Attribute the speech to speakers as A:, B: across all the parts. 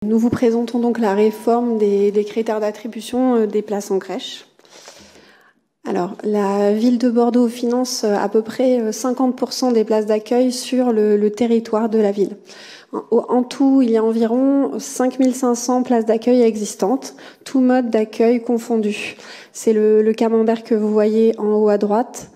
A: Nous vous présentons donc la réforme des critères d'attribution des places en crèche. Alors, la ville de Bordeaux finance à peu près 50% des places d'accueil sur le territoire de la ville. En tout, il y a environ 5500 places d'accueil existantes, tout mode d'accueil confondu. C'est le camembert que vous voyez en haut à droite.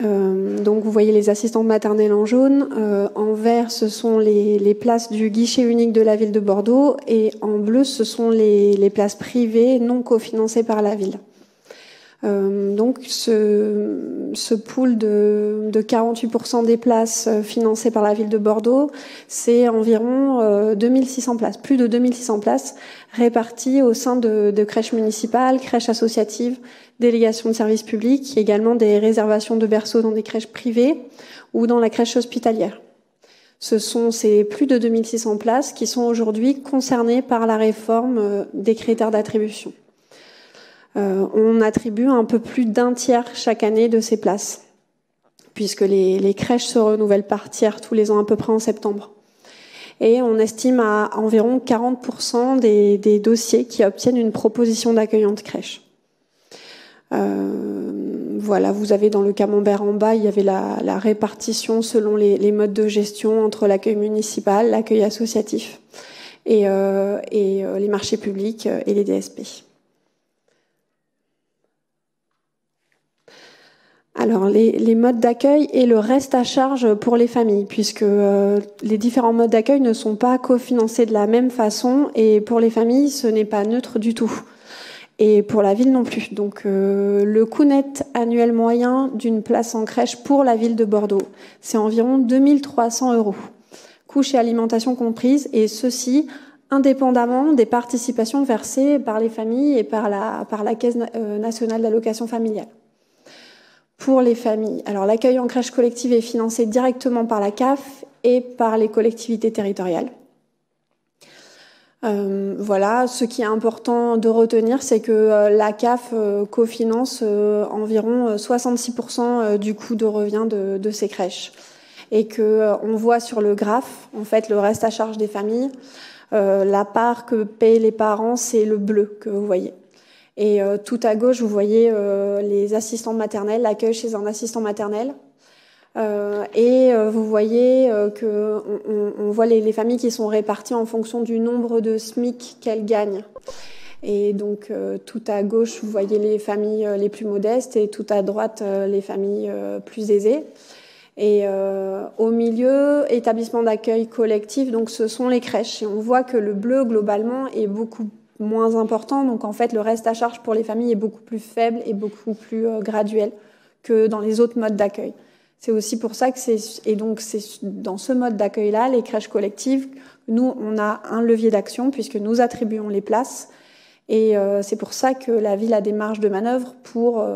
A: Donc vous voyez les assistantes maternelles en jaune, en vert ce sont les places du guichet unique de la ville de Bordeaux et en bleu ce sont les places privées non cofinancées par la ville. Donc ce pool de 48% des places financées par la ville de Bordeaux, c'est environ 2600 places, plus de 2600 places réparties au sein de crèches municipales, crèches associatives, délégations de services publics, également des réservations de berceaux dans des crèches privées ou dans la crèche hospitalière. Ce sont ces plus de 2600 places qui sont aujourd'hui concernées par la réforme des critères d'attribution. On attribue un peu plus d'un tiers chaque année de ces places, puisque les crèches se renouvellent par tiers tous les ans à peu près en septembre. Et on estime à environ 40% des dossiers qui obtiennent une proposition d'accueillante crèche. Voilà, vous avez dans le camembert en bas, il y avait la répartition selon les modes de gestion entre l'accueil municipal, l'accueil associatif et les marchés publics et les DSP. Alors, les modes d'accueil et le reste à charge pour les familles, puisque les différents modes d'accueil ne sont pas cofinancés de la même façon, et pour les familles, ce n'est pas neutre du tout. Et pour la ville non plus. Donc, le coût net annuel moyen d'une place en crèche pour la ville de Bordeaux, c'est environ 2300 €, couche et alimentation comprises, et ceci indépendamment des participations versées par les familles et par la Caisse nationale d'allocation familiale. Pour les familles, alors l'accueil en crèche collective est financé directement par la CAF et par les collectivités territoriales. Voilà, ce qui est important de retenir, c'est que la CAF cofinance environ 66% du coût de revient de ces crèches. Et que on voit sur le graphe, en fait, le reste à charge des familles, la part que payent les parents, c'est le bleu que vous voyez. Et tout à gauche, vous voyez les assistantes maternelles, l'accueil chez un assistant maternel. Vous voyez qu'on voit les familles qui sont réparties en fonction du nombre de SMIC qu'elles gagnent. Et donc, tout à gauche, vous voyez les familles les plus modestes et tout à droite, les familles plus aisées. Et au milieu, établissement d'accueil collectif, donc ce sont les crèches. Et on voit que le bleu, globalement, est beaucoup moins important. Donc, en fait, le reste à charge pour les familles est beaucoup plus faible et beaucoup plus graduel que dans les autres modes d'accueil. C'est aussi pour ça que c'est dans ce mode d'accueil-là, les crèches collectives, nous, on a un levier d'action puisque nous attribuons les places. Et c'est pour ça que la ville a des marges de manœuvre pour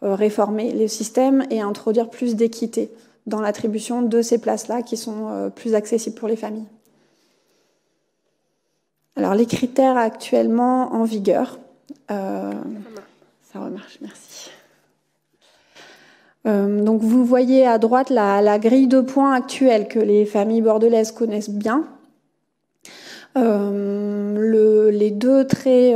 A: réformer le système et introduire plus d'équité dans l'attribution de ces places-là qui sont plus accessibles pour les familles. Alors, les critères actuellement en vigueur. Ça remarche, merci. Donc, vous voyez à droite la grille de points actuelle que les familles bordelaises connaissent bien. Les deux traits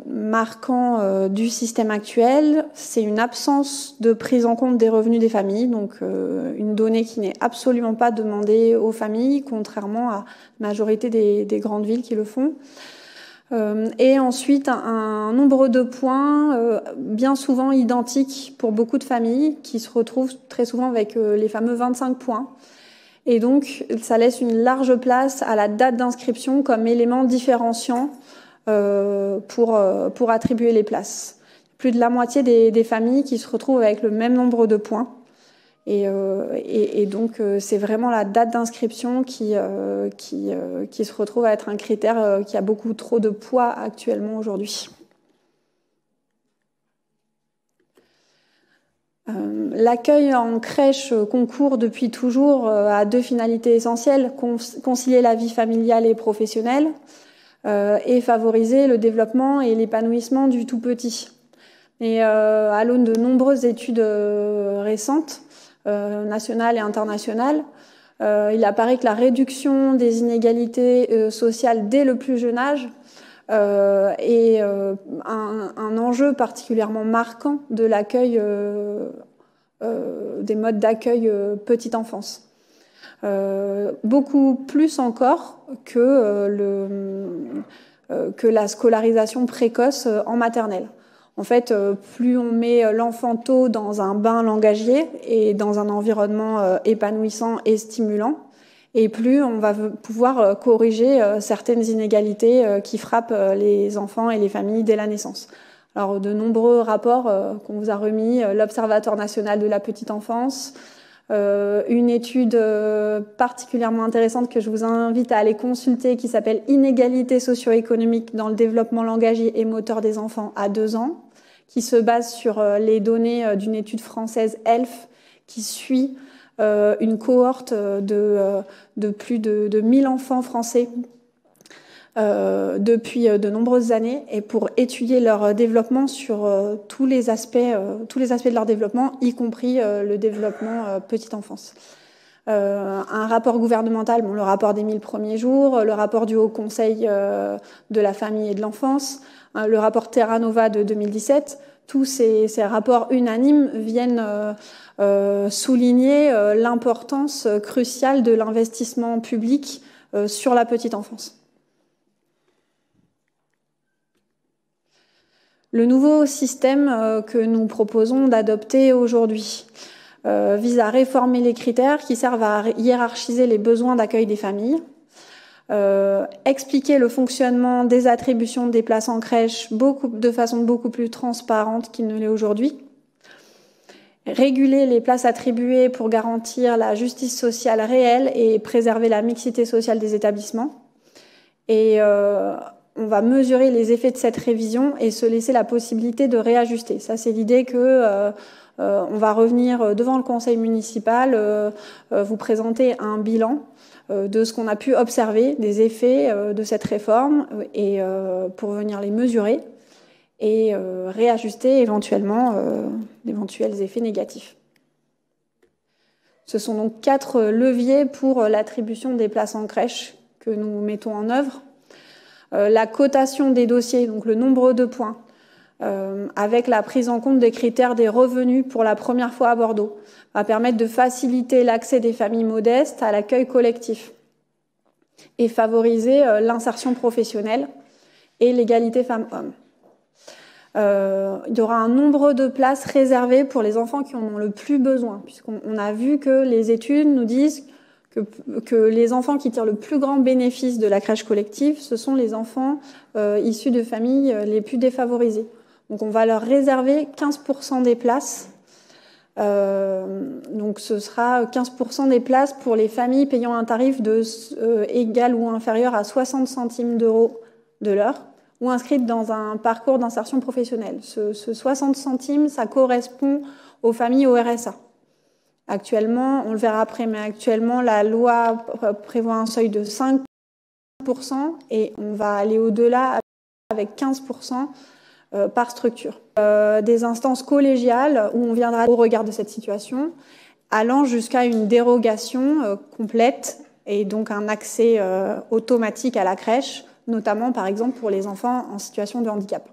A: marquants du système actuel, c'est une absence de prise en compte des revenus des familles, donc une donnée qui n'est absolument pas demandée aux familles, contrairement à la majorité des grandes villes qui le font. Et ensuite, un nombre de points bien souvent identiques pour beaucoup de familles qui se retrouvent très souvent avec les fameux 25 points. Et donc, ça laisse une large place à la date d'inscription comme élément différenciant pour attribuer les places. Plus de la moitié des familles qui se retrouvent avec le même nombre de points. Et donc, c'est vraiment la date d'inscription qui se retrouve à être un critère qui a beaucoup trop de poids actuellement aujourd'hui. L'accueil en crèche concourt depuis toujours à deux finalités essentielles, concilier la vie familiale et professionnelle et favoriser le développement et l'épanouissement du tout petit. Et à l'aune de nombreuses études récentes, nationales et internationales, Il apparaît que la réduction des inégalités sociales dès le plus jeune âge est un enjeu particulièrement marquant de l'accueil, des modes d'accueil petite enfance. Beaucoup plus encore que la scolarisation précoce en maternelle. En fait, plus on met l'enfant tôt dans un bain langagier et dans un environnement épanouissant et stimulant, et plus on va pouvoir corriger certaines inégalités qui frappent les enfants et les familles dès la naissance. Alors, de nombreux rapports qu'on vous a remis, l'Observatoire national de la petite enfance, une étude particulièrement intéressante que je vous invite à aller consulter qui s'appelle « Inégalités socio-économiques dans le développement langagier et moteur des enfants à 2 ans », qui se base sur les données d'une étude française ELF qui suit une cohorte de plus de 1000 enfants français depuis de nombreuses années, et pour étudier leur développement sur tous les aspects de leur développement, y compris le développement petite enfance. Un rapport gouvernemental, le rapport des 1000 premiers jours, le rapport du Haut Conseil de la famille et de l'enfance, le rapport Terra Nova de 2017, tous ces rapports unanimes viennent souligner l'importance cruciale de l'investissement public sur la petite enfance. Le nouveau système que nous proposons d'adopter aujourd'hui vise à réformer les critères qui servent à hiérarchiser les besoins d'accueil des familles, expliquer le fonctionnement des attributions des places en crèche de façon beaucoup plus transparente qu'il ne l'est aujourd'hui, réguler les places attribuées pour garantir la justice sociale réelle et préserver la mixité sociale des établissements. Et on va mesurer les effets de cette révision et se laisser la possibilité de réajuster. Ça, c'est l'idée que on va revenir devant le conseil municipal, vous présenter un bilan de ce qu'on a pu observer, des effets de cette réforme, et pour venir les mesurer et réajuster éventuellement d'éventuels effets négatifs. Ce sont donc 4 leviers pour l'attribution des places en crèche que nous mettons en œuvre. La cotation des dossiers, donc le nombre de points, avec la prise en compte des critères des revenus pour la première fois à Bordeaux, va permettre de faciliter l'accès des familles modestes à l'accueil collectif et favoriser l'insertion professionnelle et l'égalité femmes-hommes. Il y aura un nombre de places réservées pour les enfants qui en ont le plus besoin, puisqu'on a vu que les études nous disent que les enfants qui tirent le plus grand bénéfice de la crèche collective, ce sont les enfants issus de familles les plus défavorisées. Donc on va leur réserver 15% des places. Donc ce sera 15% des places pour les familles payant un tarif égal ou inférieur à 60 centimes d'euros de l'heure, ou inscrites dans un parcours d'insertion professionnelle. Ce 60 centimes, ça correspond aux familles au RSA. Actuellement, on le verra après, mais actuellement, la loi prévoit un seuil de 5% et on va aller au-delà avec 15% par structure. Des instances collégiales où on viendra au regard de cette situation, allant jusqu'à une dérogation complète et donc un accès automatique à la crèche, notamment par exemple pour les enfants en situation de handicap.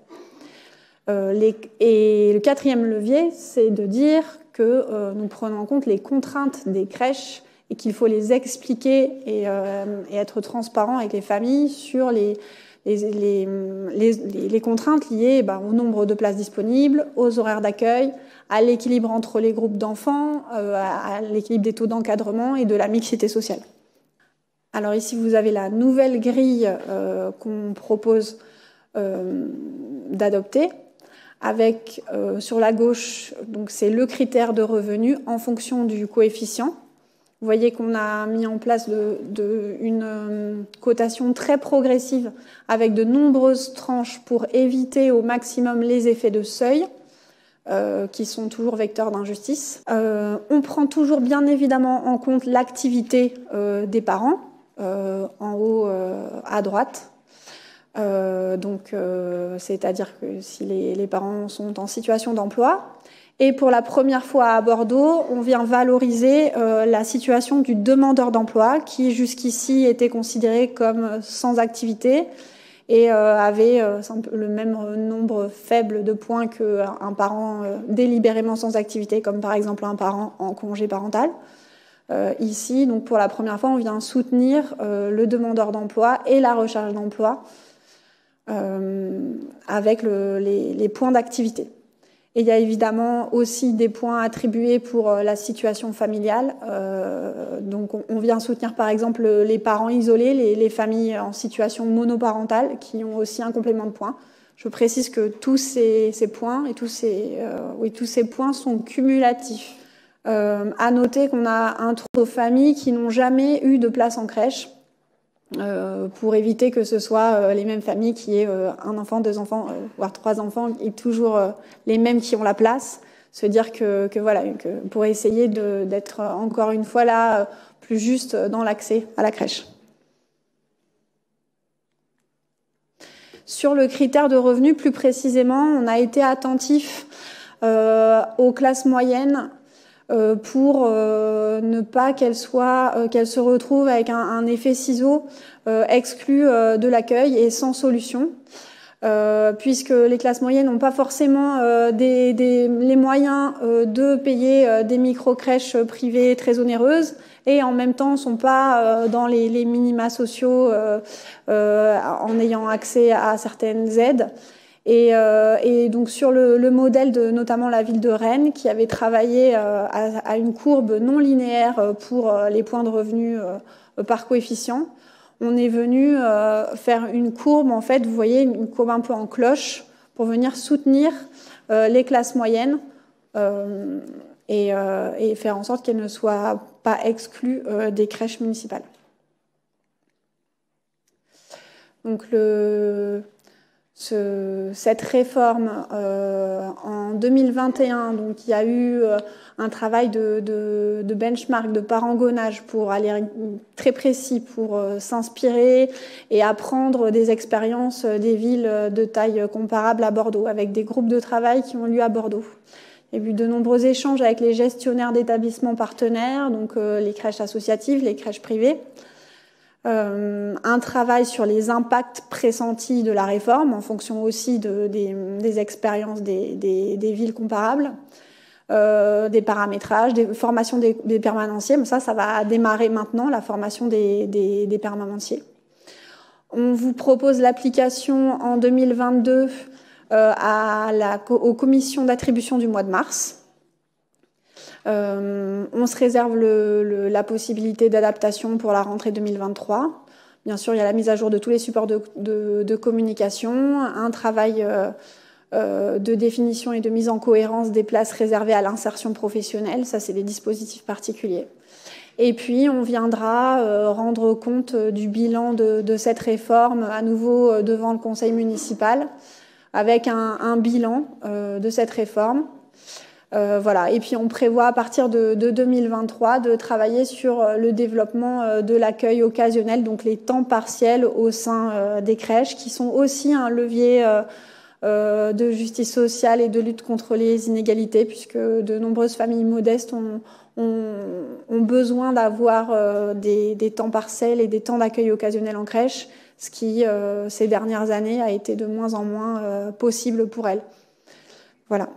A: Et le 4e levier, c'est de dire que nous prenons en compte les contraintes des crèches et qu'il faut les expliquer et être transparent avec les familles sur les contraintes liées au nombre de places disponibles, aux horaires d'accueil, à l'équilibre entre les groupes d'enfants, à l'équilibre des taux d'encadrement et de la mixité sociale. Alors ici, vous avez la nouvelle grille qu'on propose d'adopter, avec sur la gauche, donc c'est le critère de revenu en fonction du coefficient. Vous voyez qu'on a mis en place une cotation très progressive avec de nombreuses tranches pour éviter au maximum les effets de seuil, qui sont toujours vecteurs d'injustice. On prend toujours bien évidemment en compte l'activité des parents, en haut à droite. C'est-à-dire que si les parents sont en situation d'emploi, Et pour la première fois à Bordeaux, on vient valoriser la situation du demandeur d'emploi qui jusqu'ici était considéré comme sans activité et avait le même nombre faible de points qu'un parent délibérément sans activité, comme par exemple un parent en congé parental. Ici, donc pour la première fois, on vient soutenir le demandeur d'emploi et la recherche d'emploi avec les points d'activité. Et il y a évidemment aussi des points attribués pour la situation familiale. Donc on vient soutenir par exemple les parents isolés, les familles en situation monoparentale qui ont aussi un complément de points. Je précise que tous ces points et tous ces points sont cumulatifs. À noter qu'on a un trou de familles qui n'ont jamais eu de place en crèche. Pour éviter que ce soit les mêmes familles qui aient un enfant, 2 enfants, voire 3 enfants, et toujours les mêmes qui ont la place. Se dire que pour essayer d'être encore une fois là, plus juste dans l'accès à la crèche. Sur le critère de revenu, plus précisément, on a été attentif aux classes moyennes pour ne pas qu'elles se retrouvent avec un effet ciseau exclu de l'accueil et sans solution, puisque les classes moyennes n'ont pas forcément les moyens de payer des micro-crèches privées très onéreuses et en même temps ne sont pas dans les minima sociaux en ayant accès à certaines aides. Et donc sur le modèle de notamment la ville de Rennes, qui avait travaillé à une courbe non linéaire pour les points de revenu par coefficient, on est venu faire une courbe, en fait, vous voyez, une courbe un peu en cloche, pour venir soutenir les classes moyennes et faire en sorte qu'elles ne soient pas exclues des crèches municipales. Donc cette réforme en 2021, donc il y a eu un travail de benchmark, de parangonnage pour aller très précis, pour s'inspirer et apprendre des expériences des villes de taille comparable à Bordeaux, avec des groupes de travail qui ont lieu à Bordeaux. Il y a eu de nombreux échanges avec les gestionnaires d'établissements partenaires, donc les crèches associatives, les crèches privées. Un travail sur les impacts pressentis de la réforme en fonction aussi des expériences des villes comparables, des paramétrages, des formations des permanenciers. Mais ça va démarrer maintenant, la formation des permanenciers. On vous propose l'application en 2022 aux commissions d'attribution du mois de mars. On se réserve la possibilité d'adaptation pour la rentrée 2023. Bien sûr, il y a la mise à jour de tous les supports de communication, un travail de définition et de mise en cohérence des places réservées à l'insertion professionnelle. Ça, c'est des dispositifs particuliers. Et puis, on viendra rendre compte du bilan de cette réforme à nouveau devant le conseil municipal avec un bilan de cette réforme. Voilà. Et puis on prévoit à partir de 2023 de travailler sur le développement de l'accueil occasionnel, donc les temps partiels au sein des crèches, qui sont aussi un levier de justice sociale et de lutte contre les inégalités, puisque de nombreuses familles modestes ont besoin d'avoir des temps partiels et des temps d'accueil occasionnel en crèche, ce qui, ces dernières années, a été de moins en moins possible pour elles. Voilà.